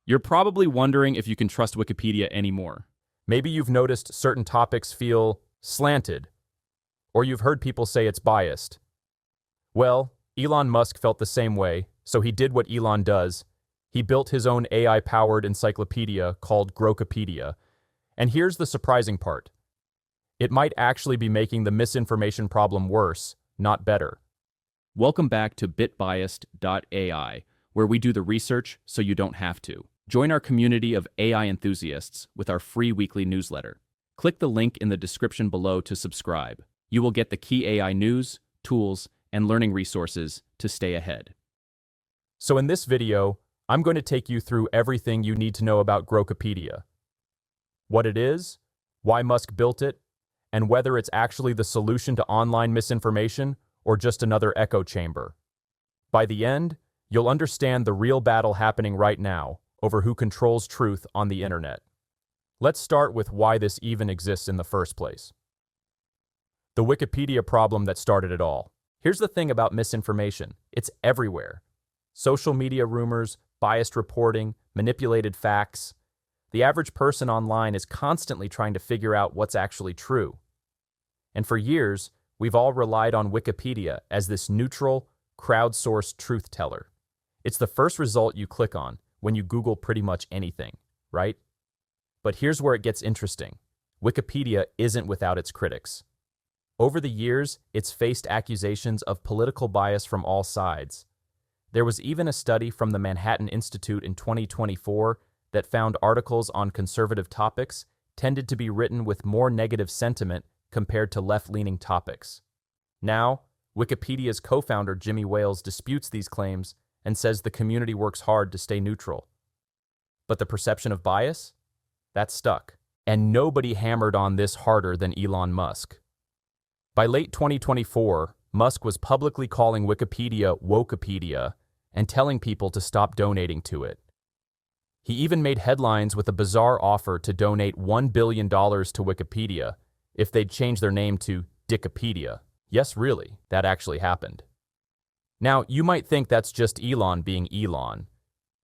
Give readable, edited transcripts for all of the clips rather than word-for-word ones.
You're probably wondering if you can trust Wikipedia anymore. Maybe you've noticed certain topics feel slanted, or you've heard people say it's biased. Well, Elon Musk felt the same way, so he did what Elon does. He built his own AI-powered encyclopedia called Grokipedia. And here's the surprising part. It might actually be making the misinformation problem worse, not better. Welcome back to bitbiased.ai, where we do the research so you don't have to. Join our community of AI enthusiasts with our free weekly newsletter. Click the link in the description below to subscribe. You will get the key AI news, tools, and learning resources to stay ahead. So in this video, I'm going to take you through everything you need to know about Grokipedia. What it is, why Musk built it, and whether it's actually the solution to online misinformation or just another echo chamber. By the end, you'll understand the real battle happening right now over who controls truth on the internet. Let's start with why this even exists in the first place. The Wikipedia problem that started it all. Here's the thing about misinformation. It's everywhere. Social media rumors, biased reporting, manipulated facts. The average person online is constantly trying to figure out what's actually true. And for years, we've all relied on Wikipedia as this neutral, crowdsourced truth teller. It's the first result you click on when you Google pretty much anything, right? But here's where it gets interesting. Wikipedia isn't without its critics. Over the years, it's faced accusations of political bias from all sides. There was even a study from the Manhattan Institute in 2024 that found articles on conservative topics tended to be written with more negative sentiment compared to left-leaning topics. Now, Wikipedia's co-founder Jimmy Wales disputes these claims and says the community works hard to stay neutral. But the perception of bias? That's stuck. And nobody hammered on this harder than Elon Musk. By late 2024, Musk was publicly calling Wikipedia Wokepedia and telling people to stop donating to it. He even made headlines with a bizarre offer to donate $1 billion to Wikipedia if they'd change their name to Dickopedia. Yes, really, that actually happened. Now, you might think that's just Elon being Elon,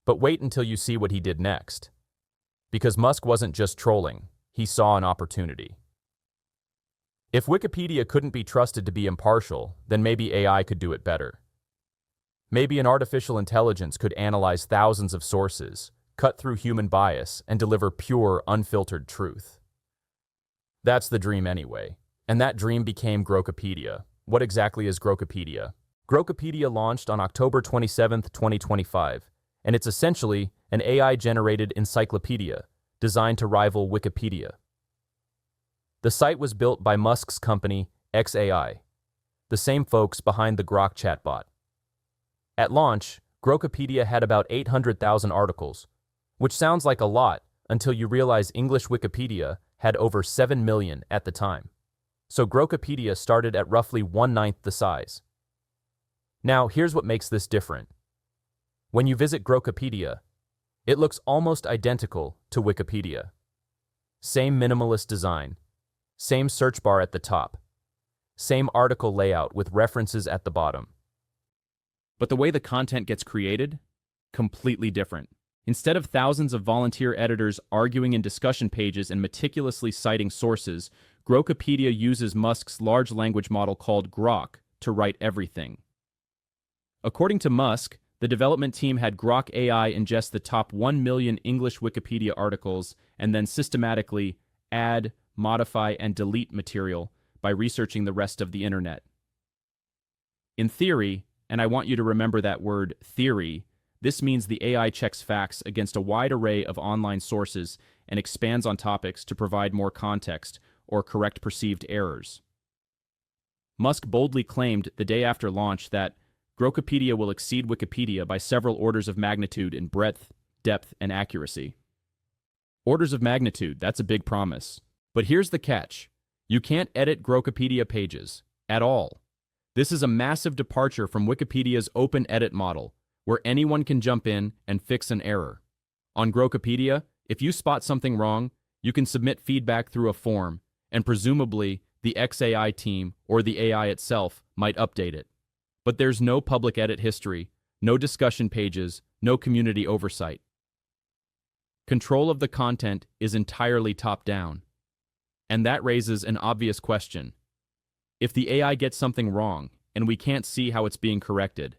but wait until you see what he did next. Because Musk wasn't just trolling, he saw an opportunity. If Wikipedia couldn't be trusted to be impartial, then maybe AI could do it better. Maybe an artificial intelligence could analyze thousands of sources, cut through human bias, and deliver pure, unfiltered truth. That's the dream anyway, and that dream became Grokipedia. What exactly is Grokipedia? Grokipedia launched on October 27, 2025, and it's essentially an AI-generated encyclopedia designed to rival Wikipedia. The site was built by Musk's company, xAI, the same folks behind the Grok chatbot. At launch, Grokipedia had about 800,000 articles, which sounds like a lot until you realize English Wikipedia had over 7 million at the time. So Grokipedia started at roughly 1/9 the size. Now, here's what makes this different. When you visit Grokipedia, it looks almost identical to Wikipedia. Same minimalist design, same search bar at the top, same article layout with references at the bottom. But the way the content gets created? Completely different. Instead of thousands of volunteer editors arguing in discussion pages and meticulously citing sources, Grokipedia uses Musk's large language model called Grok to write everything. According to Musk, the development team had Grok AI ingest the top 1 million English Wikipedia articles and then systematically add, modify, and delete material by researching the rest of the internet. In theory, and I want you to remember that word theory, this means the AI checks facts against a wide array of online sources and expands on topics to provide more context or correct perceived errors. Musk boldly claimed the day after launch that Grokipedia will exceed Wikipedia by several orders of magnitude in breadth, depth, and accuracy. Orders of magnitude, that's a big promise. But here's the catch. You can't edit Grokipedia pages at all. This is a massive departure from Wikipedia's open edit model, where anyone can jump in and fix an error. On Grokipedia, if you spot something wrong, you can submit feedback through a form, and presumably the xAI team or the AI itself might update it. But there's no public edit history, no discussion pages, no community oversight. Control of the content is entirely top-down. And that raises an obvious question. If the AI gets something wrong and we can't see how it's being corrected,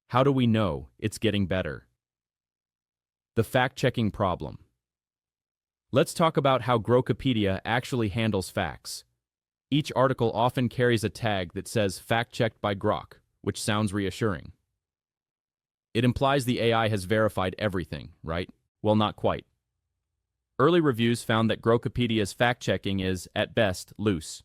how do we know it's getting better? The fact-checking problem. Let's talk about how Grokipedia actually handles facts. Each article often carries a tag that says fact-checked by Grok, which sounds reassuring. It implies the AI has verified everything, right? Well, not quite. Early reviews found that Grokipedia's fact-checking is, at best, loose.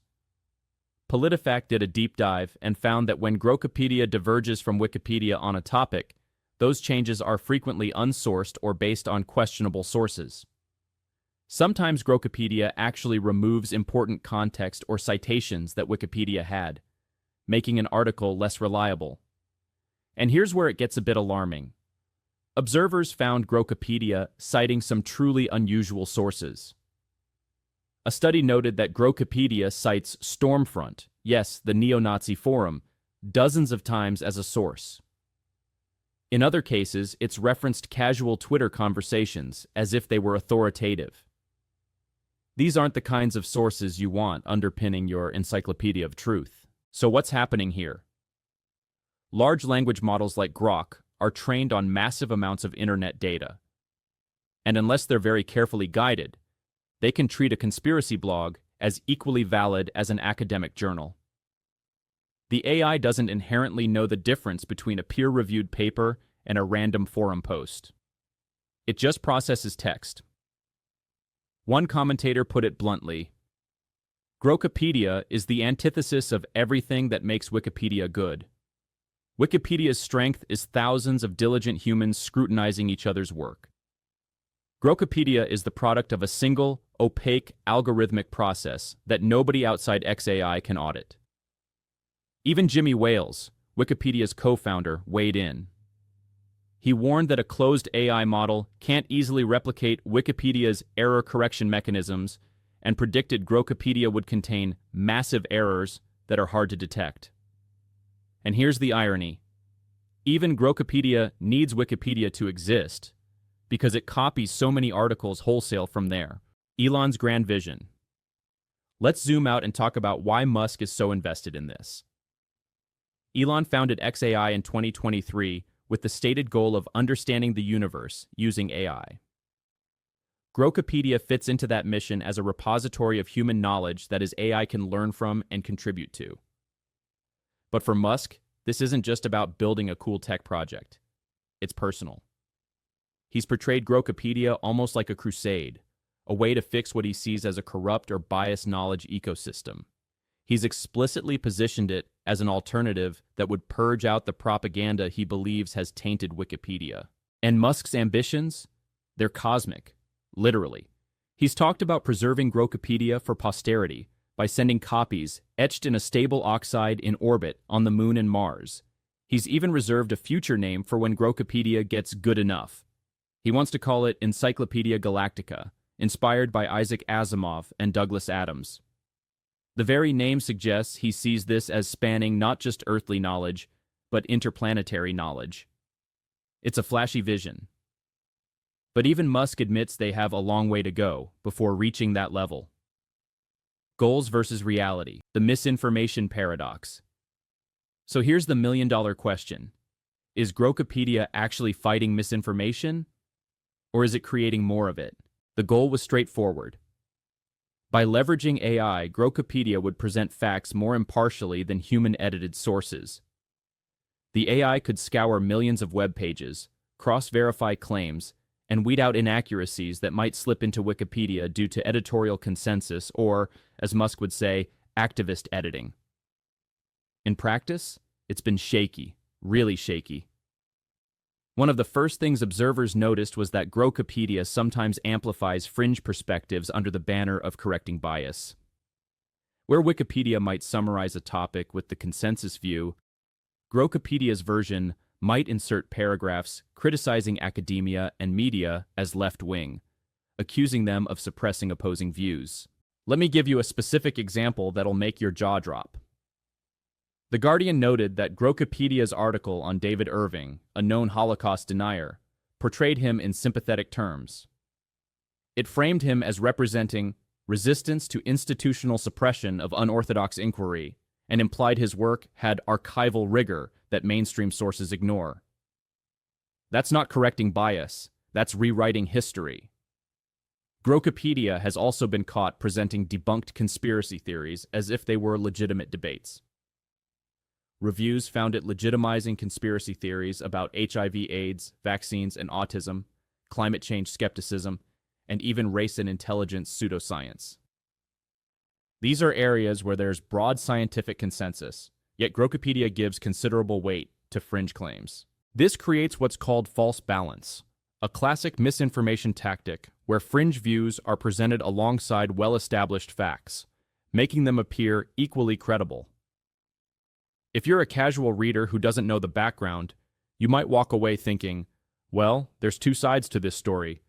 PolitiFact did a deep dive and found that when Grokipedia diverges from Wikipedia on a topic, those changes are frequently unsourced or based on questionable sources. Sometimes Grokipedia actually removes important context or citations that Wikipedia had, making an article less reliable. And here's where it gets a bit alarming. Observers found Grokipedia citing some truly unusual sources. A study noted that Grokipedia cites Stormfront, yes, the neo-Nazi forum, dozens of times as a source. In other cases, it's referenced casual Twitter conversations as if they were authoritative. These aren't the kinds of sources you want underpinning your encyclopedia of truth. So what's happening here? Large language models like Grok are trained on massive amounts of internet data. And unless they're very carefully guided, they can treat a conspiracy blog as equally valid as an academic journal. The AI doesn't inherently know the difference between a peer-reviewed paper and a random forum post. It just processes text. One commentator put it bluntly, Grokipedia is the antithesis of everything that makes Wikipedia good. Wikipedia's strength is thousands of diligent humans scrutinizing each other's work. Grokipedia is the product of a single, opaque, algorithmic process that nobody outside XAI can audit. Even Jimmy Wales, Wikipedia's co-founder, weighed in. He warned that a closed AI model can't easily replicate Wikipedia's error correction mechanisms and predicted Grokipedia would contain massive errors that are hard to detect. And here's the irony. Even Grokipedia needs Wikipedia to exist because it copies so many articles wholesale from there. Elon's grand vision. Let's zoom out and talk about why Musk is so invested in this. Elon founded XAI in 2023 with the stated goal of understanding the universe using AI. Grokipedia fits into that mission as a repository of human knowledge that his AI can learn from and contribute to. But for Musk, this isn't just about building a cool tech project. It's personal. He's portrayed Grokipedia almost like a crusade, a way to fix what he sees as a corrupt or biased knowledge ecosystem. He's explicitly positioned it as an alternative that would purge out the propaganda he believes has tainted Wikipedia. And Musk's ambitions? They're cosmic, literally. He's talked about preserving Grokipedia for posterity by sending copies etched in a stable oxide in orbit on the Moon and Mars. He's even reserved a future name for when Grokipedia gets good enough. He wants to call it Encyclopedia Galactica, inspired by Isaac Asimov and Douglas Adams. The very name suggests he sees this as spanning not just earthly knowledge, but interplanetary knowledge. It's a flashy vision. But even Musk admits they have a long way to go before reaching that level. Goals versus reality, the misinformation paradox. So here's the million-dollar question. Is Grokipedia actually fighting misinformation? Or is it creating more of it? The goal was straightforward. By leveraging AI, Grokipedia would present facts more impartially than human-edited sources. The AI could scour millions of web pages, cross-verify claims, and weed out inaccuracies that might slip into Wikipedia due to editorial consensus or, as Musk would say, activist editing. In practice, it's been shaky, really shaky. One of the first things observers noticed was that Grokipedia sometimes amplifies fringe perspectives under the banner of correcting bias. Where Wikipedia might summarize a topic with the consensus view, Grokipedia's version might insert paragraphs criticizing academia and media as left-wing, accusing them of suppressing opposing views. Let me give you a specific example that'll make your jaw drop. The Guardian noted that Grokipedia's article on David Irving, a known Holocaust denier, portrayed him in sympathetic terms. It framed him as representing resistance to institutional suppression of unorthodox inquiry, and implied his work had archival rigor that mainstream sources ignore. That's not correcting bias, that's rewriting history. Grokipedia has also been caught presenting debunked conspiracy theories as if they were legitimate debates. Reviews found it legitimizing conspiracy theories about HIV/AIDS, vaccines and autism, climate change skepticism, and even race and intelligence pseudoscience. These are areas where there's broad scientific consensus, yet Grokipedia gives considerable weight to fringe claims. This creates what's called false balance, a classic misinformation tactic where fringe views are presented alongside well-established facts, making them appear equally credible. If you're a casual reader who doesn't know the background, you might walk away thinking, well, there's two sides to this story,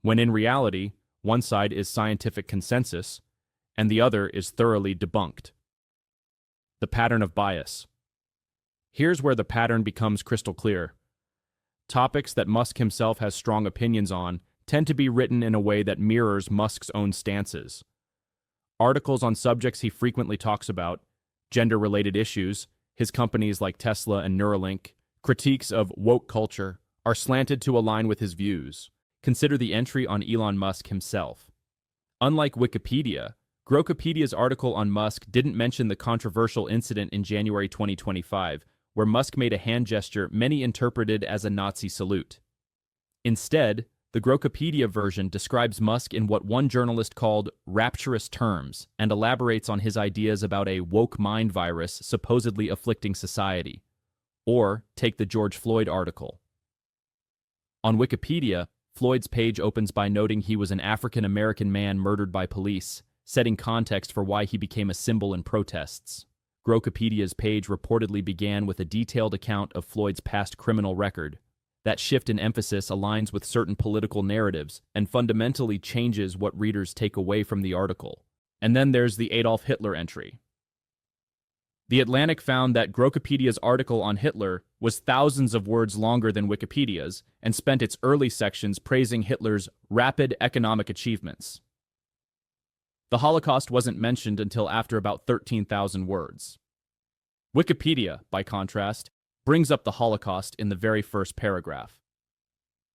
when in reality, one side is scientific consensus, and the other is thoroughly debunked. The pattern of bias. Here's where the pattern becomes crystal clear. Topics that Musk himself has strong opinions on tend to be written in a way that mirrors Musk's own stances. Articles on subjects he frequently talks about, gender-related issues, his companies like Tesla and Neuralink, critiques of woke culture, are slanted to align with his views. Consider the entry on Elon Musk himself. Unlike Wikipedia, Grokipedia's article on Musk didn't mention the controversial incident in January 2025, where Musk made a hand gesture many interpreted as a Nazi salute. Instead, the Grokipedia version describes Musk in what one journalist called rapturous terms and elaborates on his ideas about a woke mind virus supposedly afflicting society. Or take the George Floyd article. On Wikipedia, Floyd's page opens by noting he was an African-American man murdered by police, setting context for why he became a symbol in protests. Grokipedia's page reportedly began with a detailed account of Floyd's past criminal record. That shift in emphasis aligns with certain political narratives and fundamentally changes what readers take away from the article. And then there's the Adolf Hitler entry. The Atlantic found that Grokipedia's article on Hitler was thousands of words longer than Wikipedia's and spent its early sections praising Hitler's rapid economic achievements. The Holocaust wasn't mentioned until after about 13,000 words. Wikipedia, by contrast, brings up the Holocaust in the very first paragraph.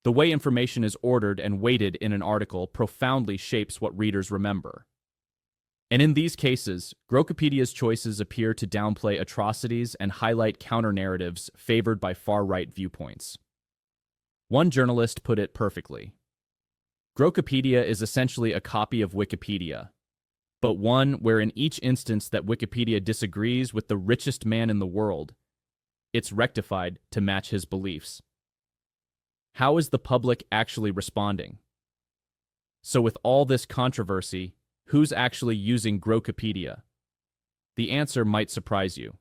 The way information is ordered and weighted in an article profoundly shapes what readers remember. And in these cases, Grokipedia's choices appear to downplay atrocities and highlight counter-narratives favored by far-right viewpoints. One journalist put it perfectly. Grokipedia is essentially a copy of Wikipedia, but one where in each instance that Wikipedia disagrees with the richest man in the world, it's rectified to match his beliefs. How is the public actually responding? So with all this controversy, who's actually using Grokipedia? The answer might surprise you.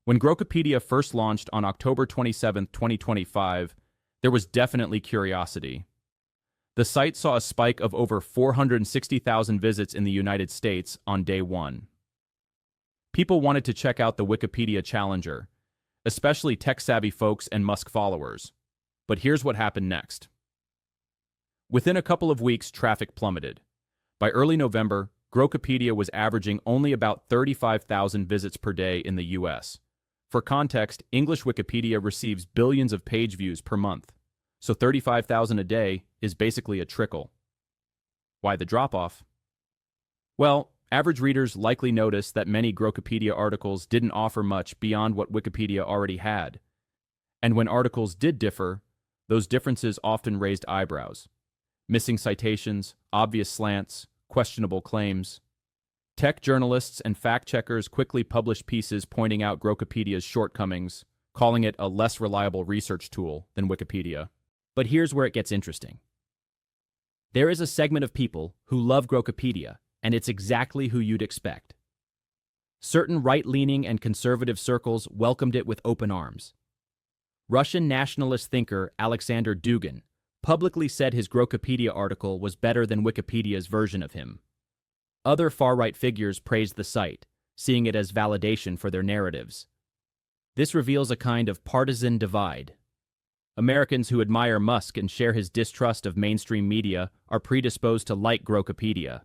When Grokipedia first launched on October 27, 2025, there was definitely curiosity. The site saw a spike of over 460,000 visits in the United States on day one. People wanted to check out the Wikipedia challenger, especially tech-savvy folks and Musk followers. But here's what happened next. Within a couple of weeks, traffic plummeted. By early November, Grokipedia was averaging only about 35,000 visits per day in the US. For context, English Wikipedia receives billions of page views per month, so 35,000 a day is basically a trickle. Why the drop-off? Well, average readers likely noticed that many Grokipedia articles didn't offer much beyond what Wikipedia already had. And when articles did differ, those differences often raised eyebrows. Missing citations, obvious slants, questionable claims. Tech journalists and fact-checkers quickly published pieces pointing out Grokipedia's shortcomings, calling it a less reliable research tool than Wikipedia. But here's where it gets interesting. There is a segment of people who love Grokipedia, and it's exactly who you'd expect. Certain right-leaning and conservative circles welcomed it with open arms. Russian nationalist thinker Alexander Dugin publicly said his Grokipedia article was better than Wikipedia's version of him. Other far-right figures praised the site, seeing it as validation for their narratives. This reveals a kind of partisan divide. Americans who admire Musk and share his distrust of mainstream media are predisposed to like Grokipedia.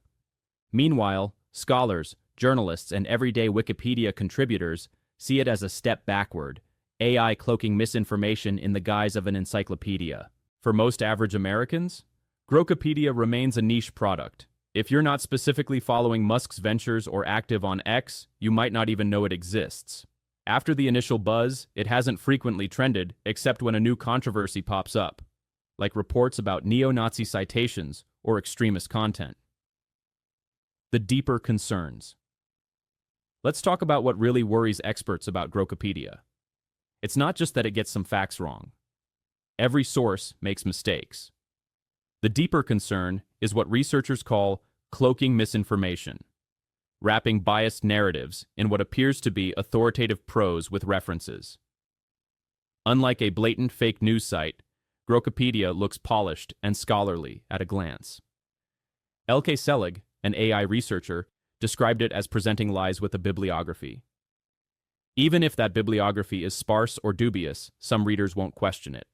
Meanwhile, scholars, journalists, and everyday Wikipedia contributors see it as a step backward, AI cloaking misinformation in the guise of an encyclopedia. For most average Americans, Grokipedia remains a niche product. If you're not specifically following Musk's ventures or active on X, you might not even know it exists. After the initial buzz, it hasn't frequently trended except when a new controversy pops up, like reports about neo-Nazi citations or extremist content. The deeper concerns. Let's talk about what really worries experts about Grokipedia. It's not just that it gets some facts wrong. Every source makes mistakes. The deeper concern is what researchers call cloaking misinformation, wrapping biased narratives in what appears to be authoritative prose with references. Unlike a blatant fake news site, Grokipedia looks polished and scholarly at a glance. L.K. Selig, an AI researcher, described it as presenting lies with a bibliography. Even if that bibliography is sparse or dubious, some readers won't question it.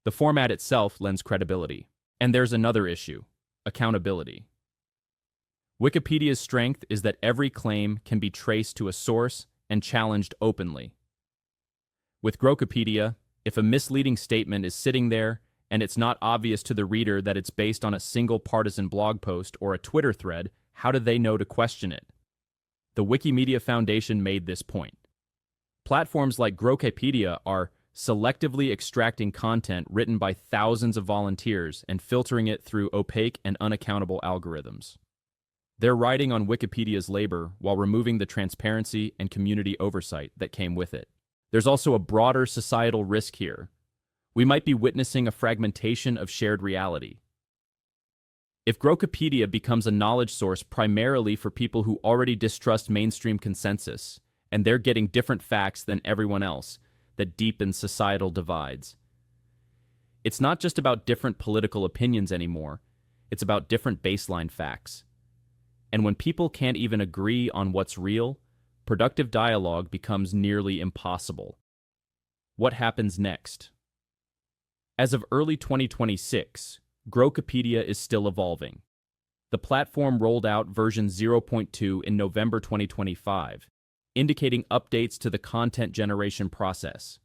The format itself lends credibility. And there's another issue: accountability. Wikipedia's strength is that every claim can be traced to a source and challenged openly. With Grokipedia, if a misleading statement is sitting there and it's not obvious to the reader that it's based on a single partisan blog post or a Twitter thread, how do they know to question it? The Wikimedia Foundation made this point. Platforms like Grokipedia are selectively extracting content written by thousands of volunteers and filtering it through opaque and unaccountable algorithms. They're riding on Wikipedia's labor while removing the transparency and community oversight that came with it. There's also a broader societal risk here. We might be witnessing a fragmentation of shared reality. If Grokipedia becomes a knowledge source primarily for people who already distrust mainstream consensus, and they're getting different facts than everyone else, that deepens societal divides. It's not just about different political opinions anymore, it's about different baseline facts. And when people can't even agree on what's real, productive dialogue becomes nearly impossible. What happens next? As of early 2026, Grokipedia is still evolving. The platform rolled out version 0.2 in November 2025, indicating updates to the content generation process.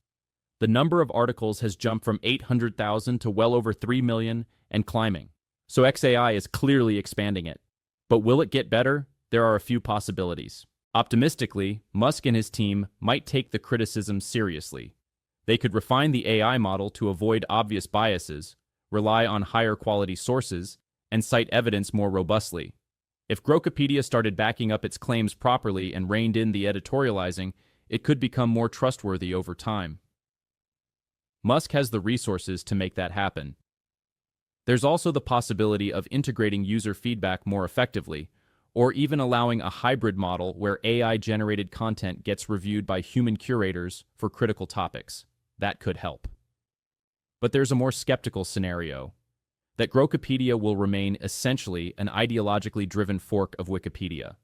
The number of articles has jumped from 800,000 to well over 3 million and climbing. So XAI is clearly expanding it. But will it get better? There are a few possibilities. Optimistically, Musk and his team might take the criticism seriously. They could refine the AI model to avoid obvious biases, rely on higher quality sources, and cite evidence more robustly. If Grokipedia started backing up its claims properly and reined in the editorializing, it could become more trustworthy over time. Musk has the resources to make that happen. There's also the possibility of integrating user feedback more effectively, or even allowing a hybrid model where AI-generated content gets reviewed by human curators for critical topics. That could help. But there's a more skeptical scenario: that Grokipedia will remain essentially an ideologically driven fork of Wikipedia.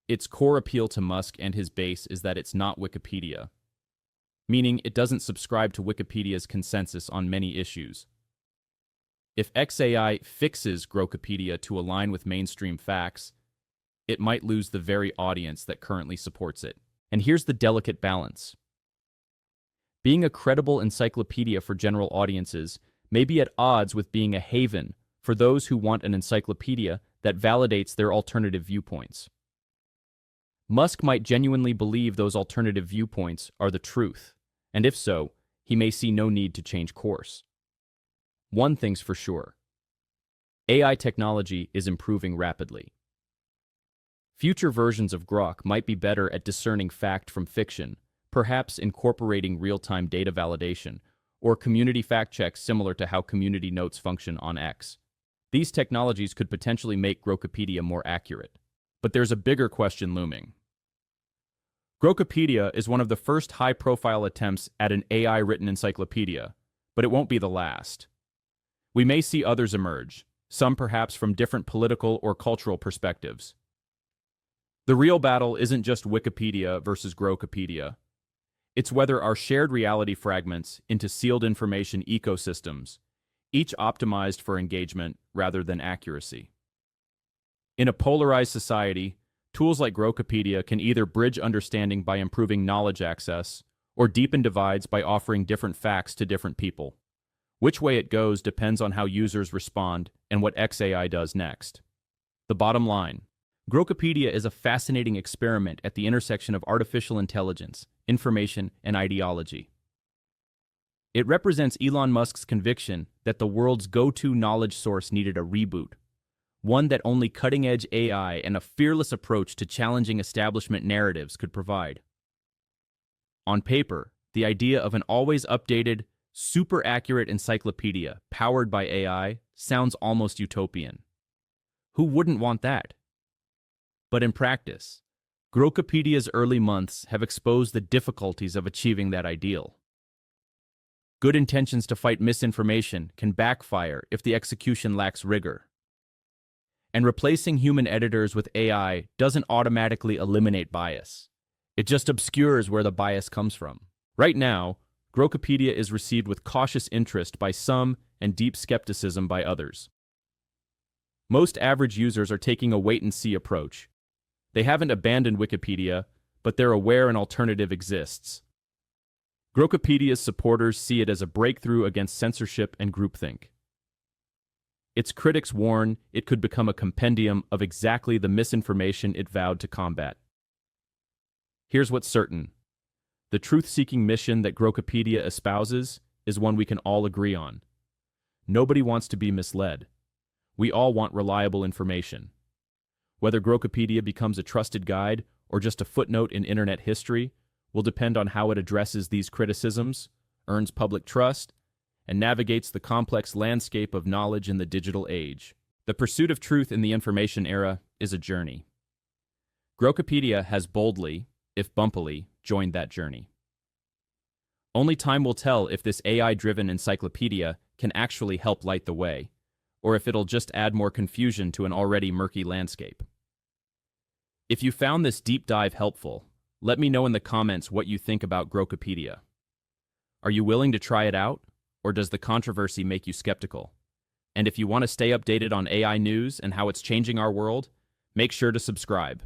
Its core appeal to Musk and his base is that it's not Wikipedia, meaning it doesn't subscribe to Wikipedia's consensus on many issues. If XAI fixes Grokipedia to align with mainstream facts, it might lose the very audience that currently supports it. And here's the delicate balance. Being a credible encyclopedia for general audiences may be at odds with being a haven for those who want an encyclopedia that validates their alternative viewpoints. Musk might genuinely believe those alternative viewpoints are the truth, and if so, he may see no need to change course. One thing's for sure: AI technology is improving rapidly. Future versions of Grok might be better at discerning fact from fiction, perhaps incorporating real-time data validation, or community fact checks similar to how community notes function on X. These technologies could potentially make Grokipedia more accurate. But there's a bigger question looming. Grokipedia is one of the first high-profile attempts at an AI-written encyclopedia, but it won't be the last. We may see others emerge, some perhaps from different political or cultural perspectives. The real battle isn't just Wikipedia versus Grokipedia. It's whether our shared reality fragments into sealed information ecosystems, each optimized for engagement rather than accuracy. In a polarized society, tools like Grokipedia can either bridge understanding by improving knowledge access or deepen divides by offering different facts to different people. Which way it goes depends on how users respond and what XAI does next. The bottom line: Grokipedia is a fascinating experiment at the intersection of artificial intelligence, information, and ideology. It represents Elon Musk's conviction that the world's go-to knowledge source needed a reboot, one that only cutting-edge AI and a fearless approach to challenging establishment narratives could provide. On paper, the idea of an always updated, super accurate encyclopedia powered by AI sounds almost utopian. Who wouldn't want that? But in practice, Grokipedia's early months have exposed the difficulties of achieving that ideal. Good intentions to fight misinformation can backfire if the execution lacks rigor. And replacing human editors with AI doesn't automatically eliminate bias. It just obscures where the bias comes from. Right now, Grokipedia is received with cautious interest by some and deep skepticism by others. Most average users are taking a wait-and-see approach. They haven't abandoned Wikipedia, but they're aware an alternative exists. Grokipedia's supporters see it as a breakthrough against censorship and groupthink. Its critics warn it could become a compendium of exactly the misinformation it vowed to combat. Here's what's certain: the truth-seeking mission that Grokipedia espouses is one we can all agree on. Nobody wants to be misled. We all want reliable information. Whether Grokipedia becomes a trusted guide or just a footnote in internet history will depend on how it addresses these criticisms, earns public trust, and navigates the complex landscape of knowledge in the digital age. The pursuit of truth in the information era is a journey. Grokipedia has boldly, if bumpily, joined that journey. Only time will tell if this AI-driven encyclopedia can actually help light the way, or if it'll just add more confusion to an already murky landscape. If you found this deep dive helpful, let me know in the comments what you think about Grokipedia. Are you willing to try it out, or does the controversy make you skeptical? And if you want to stay updated on AI news and how it's changing our world, make sure to subscribe.